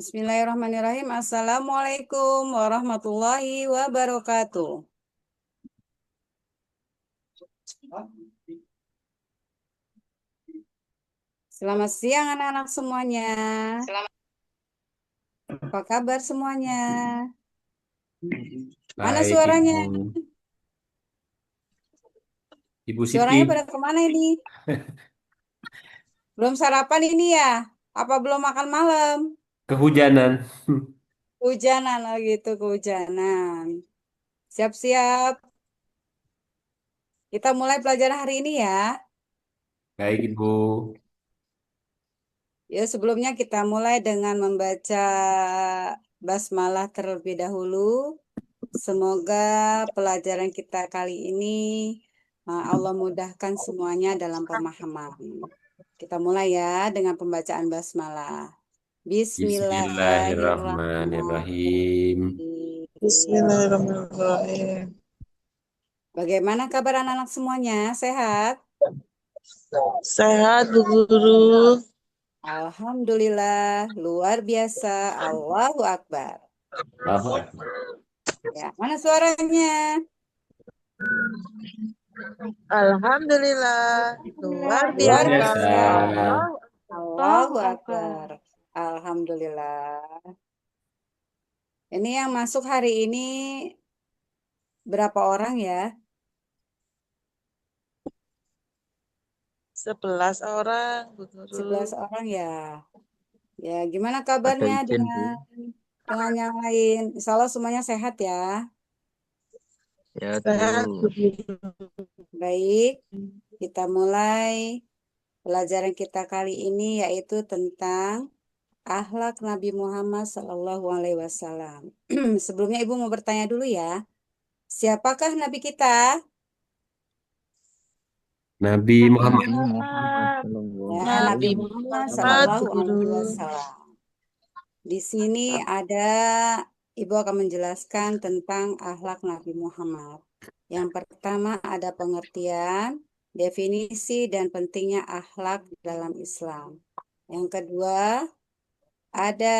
Bismillahirrahmanirrahim. Assalamualaikum warahmatullahi wabarakatuh. Selamat siang anak-anak semuanya. Apa kabar semuanya? Mana Baik, suaranya? Ibu Siti, Suaranya pada kemana ini? Belum sarapan ini ya? Apa belum makan malam? kehujanan. Hujanan lagi itu kehujanan. Siap-siap. Kita mulai pelajaran hari ini ya. Baik, Ibu. Ya, sebelumnya kita mulai dengan membaca basmalah terlebih dahulu. Semoga pelajaran kita kali ini Allah mudahkan semuanya dalam pemahaman. Kita mulai ya dengan pembacaan basmalah. Bismillahirrahmanirrahim. Bismillahirrahmanirrahim. Bismillahirrahmanirrahim. Bagaimana kabar anak-anak semuanya? Sehat? Sehat, Bu Guru. Alhamdulillah, luar biasa. Allahu Akbar. Allahu Ya, mana suaranya? Alhamdulillah, luar Luar biasa. biasa. biasa. Allahu Allahu Akbar. Akbar. Alhamdulillah. Ini yang masuk hari ini berapa orang ya? 11 orang, Bu Guru. 11 orang ya. Ya, gimana Ada kabarnya izin, Bu. dengan yang lain? Insya Allah semuanya sehat ya. Ya, Sehat, Bu Bu. Guru. Baik, kita mulai pelajaran kita kali ini yaitu tentang akhlak Nabi Muhammad SAW. Sebelumnya Ibu mau bertanya dulu ya. Siapakah Nabi kita? Nabi Nabi Muhammad. Nabi Muhammad Muhammad. Sallallahu Ya, Nabi Nabi Alaihi Muhammad Muhammad, Bu Sallallahu Guru. Alaihi Wasallam. Di sini ada Ibu akan menjelaskan tentang akhlak Nabi Muhammad. Yang pertama ada pengertian, definisi dan pentingnya akhlak dalam Islam. Yang kedua ada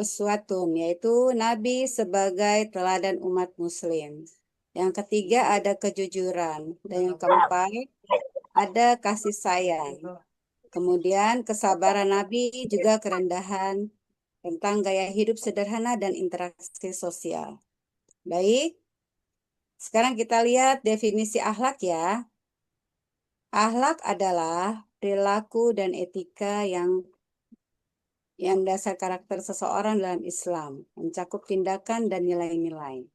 uswatun, yaitu Nabi sebagai teladan umat Muslim. Yang ketiga ada kejujuran dan yang keempat ada kasih sayang. Kemudian kesabaran Nabi juga kerendahan tentang gaya hidup sederhana dan interaksi sosial. Baik, sekarang kita lihat definisi akhlak ya. Akhlak adalah perilaku dan etika yang dasar karakter seseorang dalam Islam, mencakup tindakan dan nilai-nilai.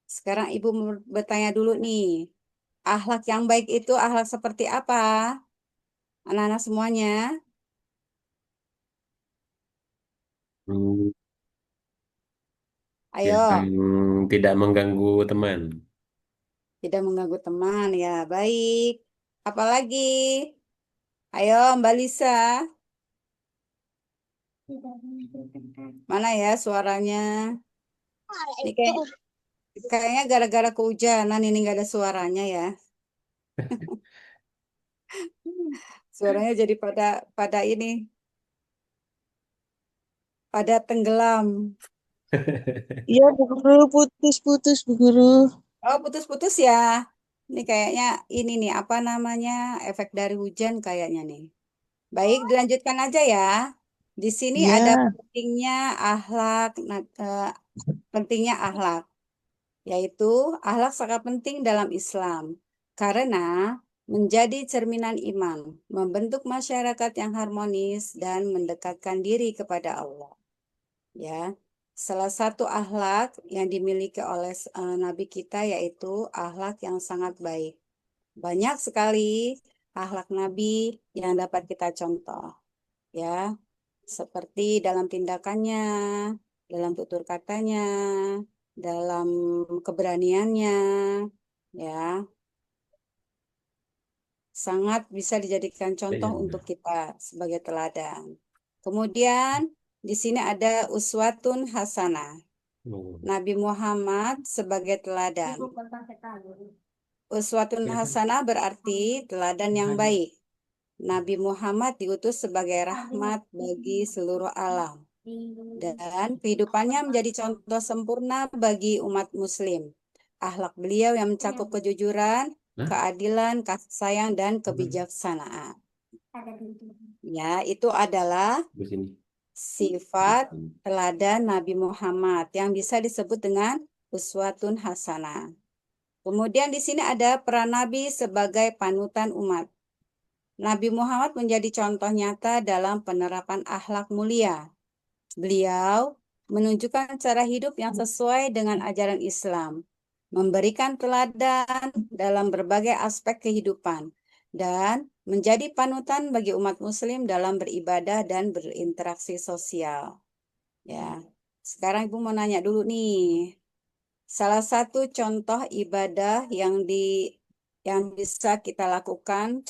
Sekarang Ibu bertanya dulu nih, akhlak yang baik itu akhlak seperti apa? Anak-anak semuanya, Hmm, ayo. yang tidak mengganggu teman. Tidak mengganggu teman, ya baik. Apalagi? Ayo Mbak Lisa, mana ya suaranya? Ini kayaknya gara-gara kehujanan ini nggak ada suaranya ya. Suaranya jadi pada ini, pada tenggelam. Iya, Bu Guru, putus-putus, Bu Guru. Oh, putus-putus ya. Ini kayaknya ini nih apa namanya? Efek dari hujan kayaknya nih. Baik, dilanjutkan aja ya. Di sini ada Ya, pentingnya akhlak, pentingnya akhlak, yaitu akhlak sangat penting dalam Islam karena menjadi cerminan iman, membentuk masyarakat yang harmonis dan mendekatkan diri kepada Allah. Ya, salah satu akhlak yang dimiliki oleh Nabi kita yaitu akhlak yang sangat baik. Banyak sekali akhlak Nabi yang dapat kita contoh, ya, seperti dalam tindakannya, dalam tutur katanya, dalam keberaniannya, ya, sangat bisa dijadikan contoh untuk kita sebagai teladan. Kemudian di sini ada uswatun hasanah. Nabi Muhammad sebagai teladan. Uswatun hasanah berarti teladan yang baik. Nabi Muhammad diutus sebagai rahmat bagi seluruh alam. Dan kehidupannya menjadi contoh sempurna bagi umat muslim. Akhlak beliau yang mencakup kejujuran, Hah? keadilan, kasih sayang, dan kebijaksanaan. Ya, itu adalah Di sini. sifat teladan Nabi Muhammad yang bisa disebut dengan uswatun hasanah. Kemudian di sini ada peran Nabi sebagai panutan umat. Nabi Muhammad menjadi contoh nyata dalam penerapan akhlak mulia. Beliau menunjukkan cara hidup yang sesuai dengan ajaran Islam, memberikan teladan dalam berbagai aspek kehidupan, dan menjadi panutan bagi umat muslim dalam beribadah dan berinteraksi sosial. Ya, sekarang Ibu mau nanya dulu nih. Salah satu contoh ibadah yang bisa kita lakukan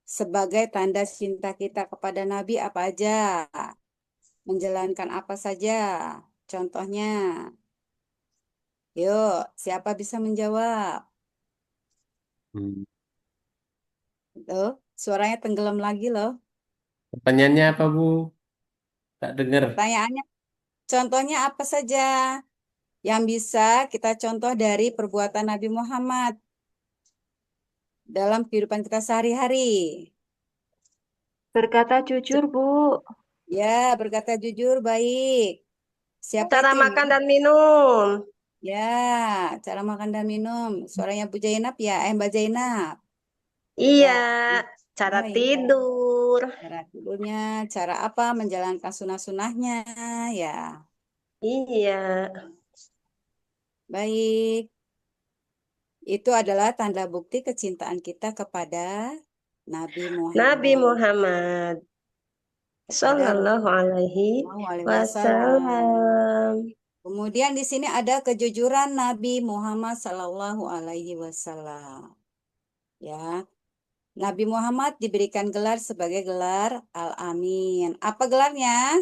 sebagai tanda cinta kita kepada Nabi apa aja? Menjalankan apa saja? Contohnya, yuk, siapa bisa menjawab? Hmm. Loh, suaranya tenggelam lagi loh. Pertanyaannya apa, Bu? Tak dengar. Pertanyaannya, contohnya apa saja yang bisa kita contoh dari perbuatan Nabi Muhammad dalam kehidupan kita sehari-hari? Berkata jujur, Bu. Ya, berkata jujur, baik. Siapa Cara itu yang makan dan minum. Ya, cara makan dan minum. Suaranya Bu Zainab ya, Mbak Zainab. Iya, Ya, cara oh iya. tidur. Cara tidurnya, cara apa menjalankan sunah-sunahnya, ya. Iya. Baik, itu adalah tanda bukti kecintaan kita kepada Nabi Nabi Muhammad, Muhammad kepada Sallallahu Alaihi Rasulullah SAW. Wasallam. Kemudian di sini ada kejujuran Nabi Muhammad Sallallahu Alaihi Wasallam. Ya, Nabi Muhammad diberikan gelar sebagai gelar Al-Amin. Apa gelarnya?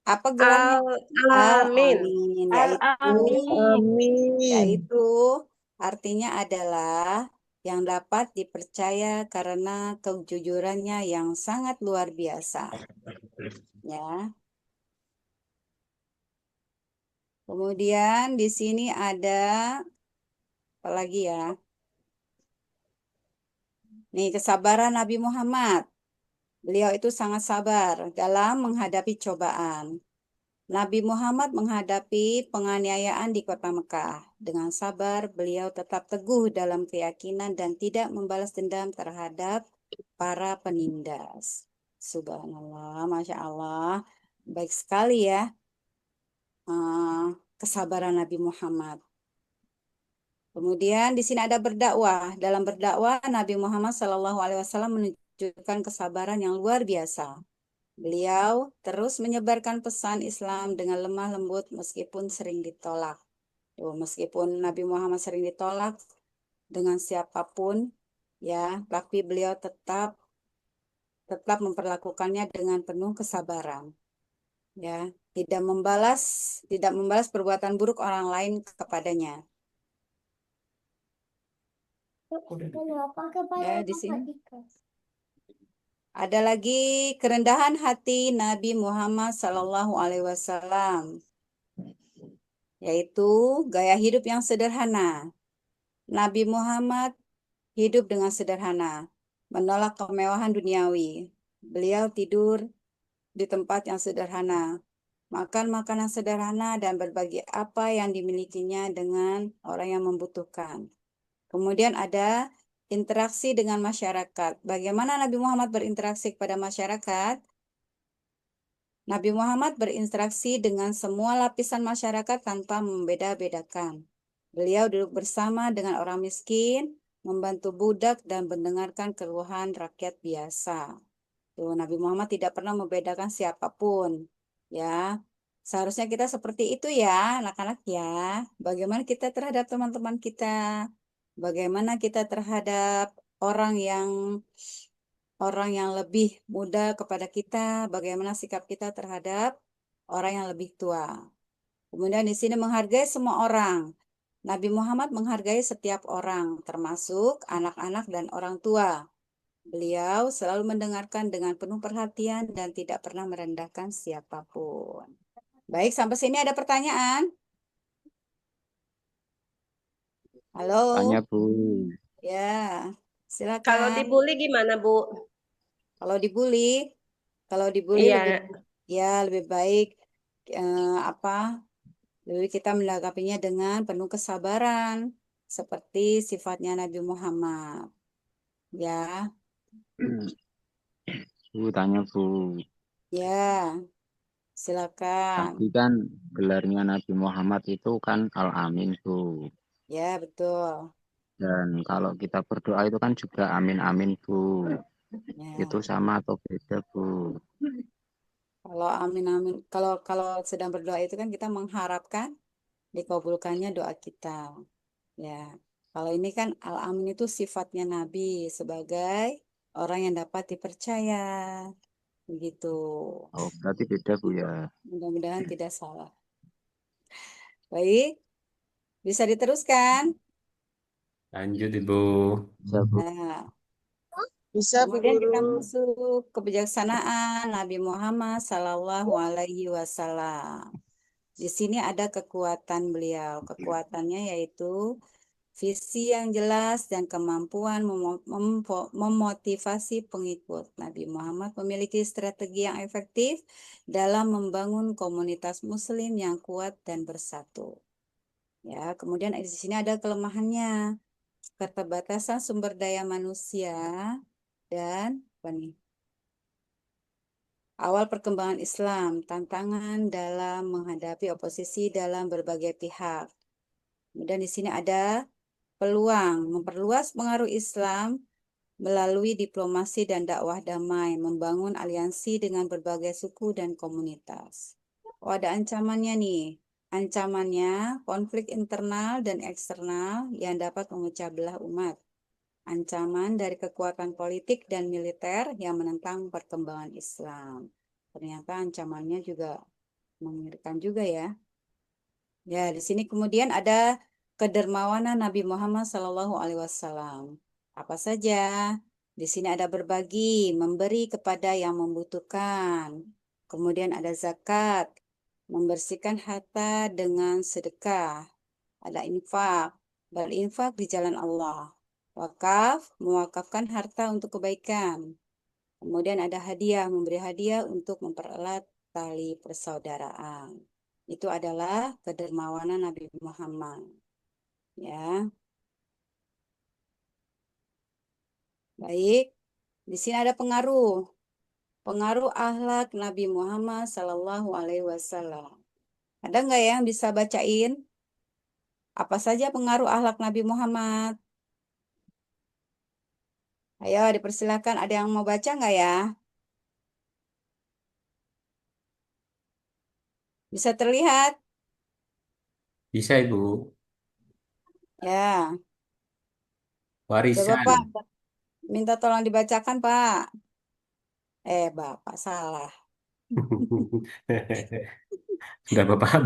Apa gelarnya? Al-Amin. Al-Amin, Amin. yaitu artinya adalah yang dapat dipercaya karena kejujurannya yang sangat luar biasa. Ya. Kemudian di sini ada apa lagi ya? Nih, kesabaran Nabi Muhammad. Beliau itu sangat sabar dalam menghadapi cobaan. Nabi Muhammad menghadapi penganiayaan di kota Mekah. Dengan sabar, beliau tetap teguh dalam keyakinan dan tidak membalas dendam terhadap para penindas. Subhanallah, Masya Allah. Baik sekali ya kesabaran Nabi Muhammad. Kemudian di sini ada berdakwah. Dalam berdakwah, Nabi Muhammad SAW menunjukkan kesabaran yang luar biasa. Beliau terus menyebarkan pesan Islam dengan lemah lembut meskipun sering ditolak. Meskipun Nabi Muhammad sering ditolak dengan siapapun, ya, tapi beliau tetap memperlakukannya dengan penuh kesabaran. Ya, tidak membalas perbuatan buruk orang lain kepadanya. Ya, di sini ada lagi kerendahan hati Nabi Muhammad SAW, yaitu gaya hidup yang sederhana. Nabi Muhammad hidup dengan sederhana, menolak kemewahan duniawi. Beliau tidur di tempat yang sederhana, makan makanan sederhana, dan berbagi apa yang dimilikinya dengan orang yang membutuhkan. Kemudian ada interaksi dengan masyarakat. Bagaimana Nabi Muhammad berinteraksi kepada masyarakat? Nabi Muhammad berinteraksi dengan semua lapisan masyarakat tanpa membeda-bedakan. Beliau duduk bersama dengan orang miskin, membantu budak, dan mendengarkan keluhan rakyat biasa. Tuh, Nabi Muhammad tidak pernah membedakan siapapun. Ya, seharusnya kita seperti itu ya, anak-anak ya. Bagaimana kita terhadap teman-teman kita? Bagaimana kita terhadap orang yang lebih muda kepada kita? Bagaimana sikap kita terhadap orang yang lebih tua? Kemudian di sini menghargai semua orang. Nabi Muhammad menghargai setiap orang, termasuk anak-anak dan orang tua. Beliau selalu mendengarkan dengan penuh perhatian dan tidak pernah merendahkan siapapun. Baik, sampai sini ada pertanyaan? Halo? Tanya, Bu. Ya, Kalau silakan. dibully gimana, Bu? Kalau dibully, Iya, lebih baik apa? Lebih kita menanggapinya dengan penuh kesabaran, seperti sifatnya Nabi Muhammad. Ya, Bu, tanya, Bu. ya, silakan. Tapi kan gelarnya Nabi Muhammad itu kan Al-Amin, Bu. Ya, betul. Dan kalau kita berdoa itu kan juga amin-amin, Bu. Itu Ya, sama atau beda, Bu? kalau amin, kalau sedang berdoa itu kan kita mengharapkan dikabulkannya doa kita. Ya, kalau ini kan al-amin itu sifatnya Nabi sebagai orang yang dapat dipercaya. Begitu. Oh, berarti beda, Bu, ya. Mudah-mudahan tidak salah. Baik, bisa diteruskan. Lanjut, Ibu. Bisa, Bu. Nah, Bisa, Bu kemudian kita Guru. masuk kebijaksanaan Nabi Muhammad Sallallahu Alaihi Wasallam. Di sini ada kekuatan beliau. Kekuatannya yaitu visi yang jelas dan kemampuan memotivasi pengikut. Nabi Muhammad memiliki strategi yang efektif dalam membangun komunitas muslim yang kuat dan bersatu. Ya, kemudian di sini ada kelemahannya, keterbatasan sumber daya manusia dan apa nih? Awal perkembangan Islam, tantangan dalam menghadapi oposisi dalam berbagai pihak. Kemudian di sini ada peluang memperluas pengaruh Islam melalui diplomasi dan dakwah damai, membangun aliansi dengan berbagai suku dan komunitas. Oh, ada ancamannya nih. Ancamannya konflik internal dan eksternal yang dapat memecah belah umat. Ancaman dari kekuatan politik dan militer yang menentang perkembangan Islam. Ternyata ancamannya juga mengerikan juga ya. Ya, di sini kemudian ada kedermawanan Nabi Muhammad SAW. Apa saja? Di sini ada berbagi, memberi kepada yang membutuhkan. Kemudian ada zakat, membersihkan harta dengan sedekah. Ada infak, berinfak di jalan Allah. Wakaf, mewakafkan harta untuk kebaikan. Kemudian ada hadiah, memberi hadiah untuk mempererat tali persaudaraan. Itu adalah kedermawanan Nabi Muhammad. Ya, baik. Di sini ada pengaruh. Pengaruh akhlak Nabi Muhammad Sallallahu Alaihi Wasallam. Ada nggak yang bisa bacain? Apa saja pengaruh akhlak Nabi Muhammad? Ayo, dipersilakan. Ada yang mau baca nggak ya? Bisa terlihat? Bisa, Ibu. Ya, coba Warisan. Pak. Minta tolong dibacakan, Pak. Bapak salah. Sudah Bapak.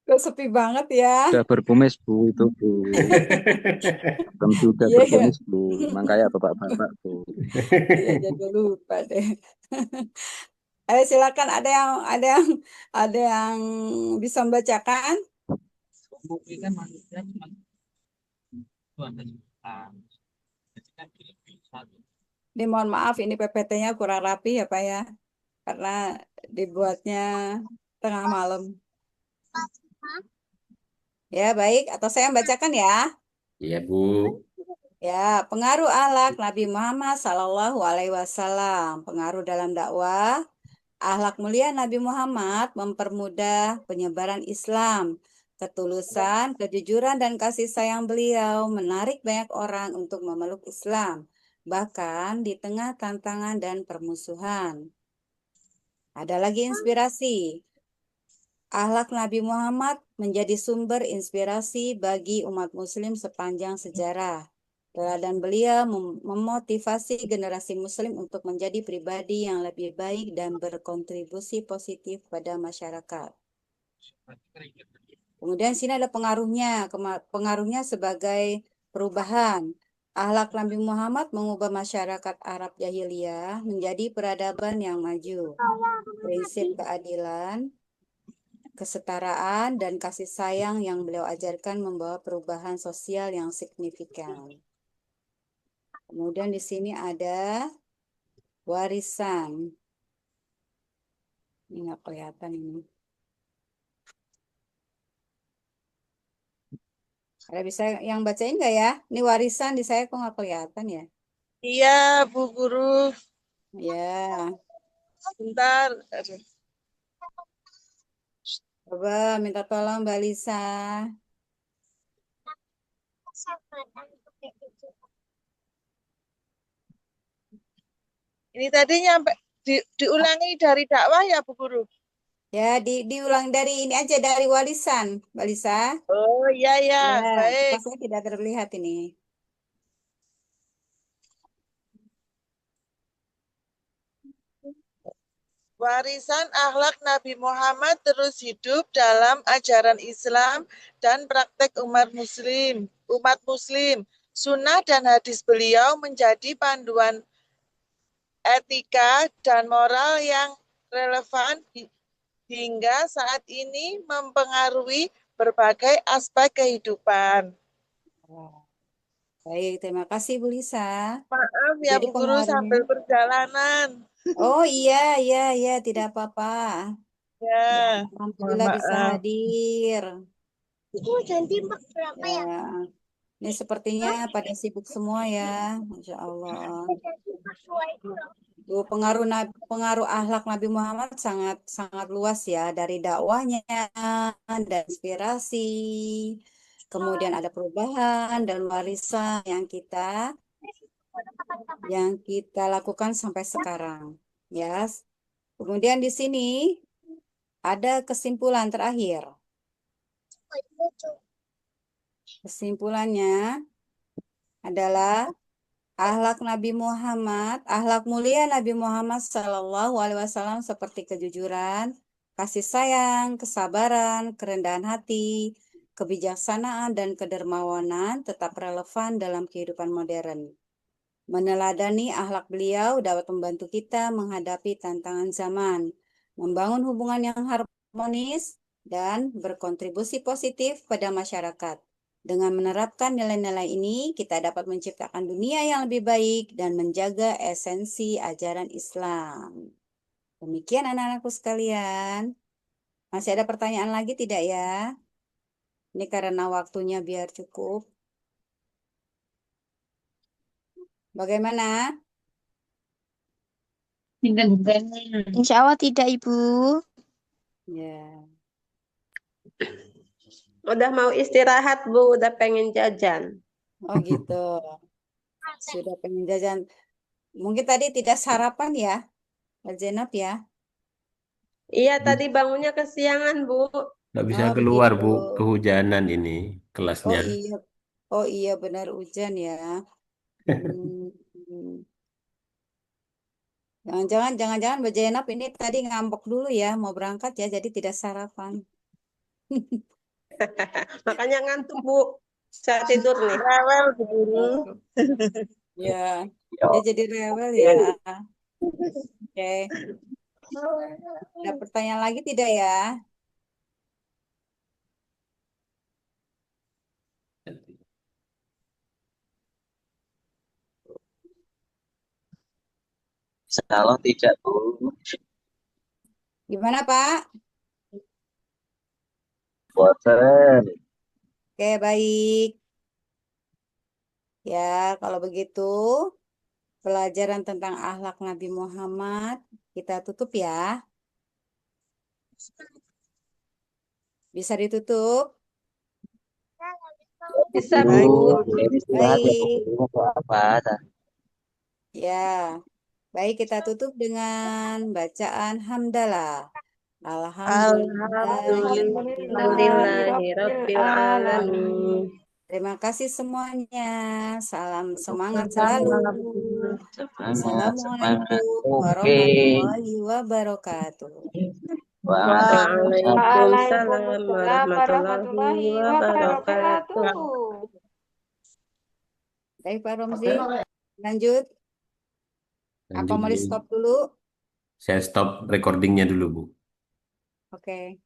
Kok sepi banget ya? Sudah berkumis, Bu, itu, Bu. Belum juga Iya, ya. berkumis, Bu. Emang kayak bapak-bapak, Bu. Iya, jadi lupa deh. Ayo silakan ada yang bisa membacakan? Ini mohon maaf ini PPT-nya kurang rapi ya Pak ya. Karena dibuatnya tengah malam. Ya, baik. Atau saya yang bacakan ya. Iya, Bu. Ya, pengaruh akhlak Nabi Muhammad Sallallahu Alaihi Wasallam. Pengaruh dalam dakwah. Akhlak mulia Nabi Muhammad mempermudah penyebaran Islam. Ketulusan, kejujuran, dan kasih sayang beliau menarik banyak orang untuk memeluk Islam, bahkan di tengah tantangan dan permusuhan. Ada lagi inspirasi. Akhlak Nabi Muhammad menjadi sumber inspirasi bagi umat Muslim sepanjang sejarah. Teladan beliau memotivasi generasi Muslim untuk menjadi pribadi yang lebih baik dan berkontribusi positif pada masyarakat. Kemudian sini ada pengaruhnya. Pengaruhnya sebagai perubahan. Akhlak Nabi Muhammad mengubah masyarakat Arab jahiliyah menjadi peradaban yang maju. Prinsip keadilan, kesetaraan, dan kasih sayang yang beliau ajarkan membawa perubahan sosial yang signifikan. Kemudian di sini ada warisan. Ini nggak kelihatan ini. Ada bisa yang bacain nggak ya? Ini warisan di saya kok nggak kelihatan ya? Iya, Bu Guru. Ya, Bentar. Aduh. coba minta tolong Mbak Lisa. Ini tadi nyampe diulangi dari dakwah ya, Bu Guru? Ya, diulang dari ini aja, dari warisan, Mbak Lisa. Oh, iya, ya. Ya, Baik. saya tidak terlihat ini. Warisan akhlak Nabi Muhammad terus hidup dalam ajaran Islam dan praktek umat Muslim. Sunnah dan hadis beliau menjadi panduan etika dan moral yang relevan hingga saat ini mempengaruhi berbagai aspek kehidupan. Baik, terima kasih Bu Lisa. Maaf ya Jadi Bu Guru sambil pengaruhnya. perjalanan. Oh iya, tidak apa-apa. Ya, Alhamdulillah bisa maaf. hadir. Ganti berapa Ya, ini sepertinya pada sibuk semua ya, Masya Allah. Pengaruh akhlak Nabi Muhammad sangat sangat luas ya, dari dakwahnya dan inspirasi, kemudian ada perubahan dan warisan yang kita lakukan sampai sekarang. Ya, kemudian di sini ada kesimpulan terakhir. Kesimpulannya adalah akhlak mulia Nabi Muhammad SAW seperti kejujuran, kasih sayang, kesabaran, kerendahan hati, kebijaksanaan, dan kedermawanan tetap relevan dalam kehidupan modern. Meneladani akhlak beliau dapat membantu kita menghadapi tantangan zaman, membangun hubungan yang harmonis, dan berkontribusi positif pada masyarakat. Dengan menerapkan nilai-nilai ini, kita dapat menciptakan dunia yang lebih baik dan menjaga esensi ajaran Islam. Demikian anak-anakku sekalian. Masih ada pertanyaan lagi tidak ya? Ini karena waktunya biar cukup. Bagaimana? Insya Allah tidak, Ibu. Ya. Udah mau istirahat, Bu. Udah pengen jajan. Oh gitu. Sudah pengen jajan. Mungkin tadi tidak sarapan ya, Mbak Jenab ya? Iya, tadi bangunnya kesiangan, Bu. Nggak bisa Oh keluar, begitu. Bu. Kehujanan ini kelasnya. Oh iya benar hujan ya. Hmm. Jangan-jangan Mbak Jenab ini tadi ngambek dulu ya, mau berangkat ya, jadi tidak sarapan. Makanya ngantuk, Bu. Saya tidur nih. Rewel Bu Guru. Ya, dia jadi rewel ya. Oke. Ada pertanyaan lagi tidak ya? Kalau tidak, Bu. Gimana Pak? Boten. Oke, baik. Ya, kalau begitu pelajaran tentang akhlak Nabi Muhammad kita tutup ya. Bisa ditutup? Bisa, Bu, Bu. istirahat ya, Bu. Baik. Mau apa? Ya, baik kita tutup dengan bacaan hamdalah. Alhamdulillahirabbil alamin. Terima kasih semuanya. Salam semangat selalu. Semangat, semangat. Assalamualaikum Oke. warahmatullahi wabarakatuh. Waalaikumsalam. Waalaikumsalam Waalaikumsalam warahmatullahi warahmatullahi wabarakatuh. wabarakatuh. Baik, Pak Romzi. Lanjut. Apa Lanjut, mau di Bu. stop dulu? Saya stop recordingnya dulu, Bu. Oke.